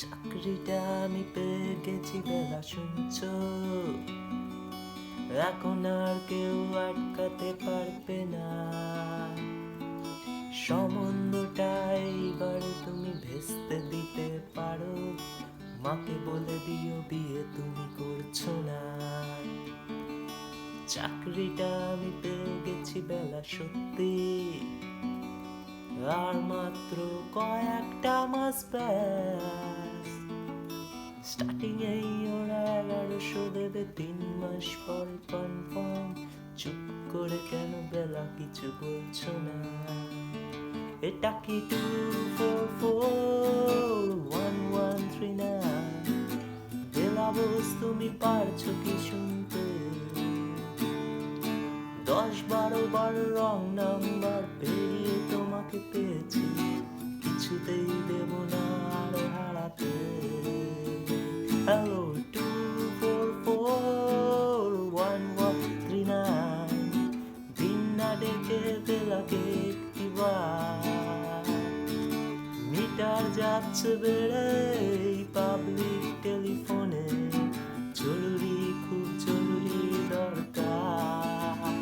চাকরিটা আমি পেয়ে গেছি বেলা শুনছো, এখন আর কেউ আটকাতে পারবে না। সম্বন্ধটা এইবার তুমি ভেস্তে দিতে পারো, মাকে বলে দিও বিয়ে তুমি করছো না। চাকরিটা আমি পেয়ে গেছি বেলা সত্যি, আর মাত্র কয়েকটা মাস ব্যাস। স্টার্টিং এই ওরা 1100 দেবে, 3 মাস পরে কনফার্ম। চুপ করে কেন বেলা কিছু বলছো না? এটা কি 2441139? বেলা বোস তুমি পারছো কি শুনতে? 10-12 বার রং নাম্বার পেরিয়ে তোমাকে পেয়েছি, কিছুতেই দেব না আর হারাতে। হ্যালো 2441139, দিন না ডেকে বেলাকে একটিবার। মিটার যাচ্ছে বেড়ে,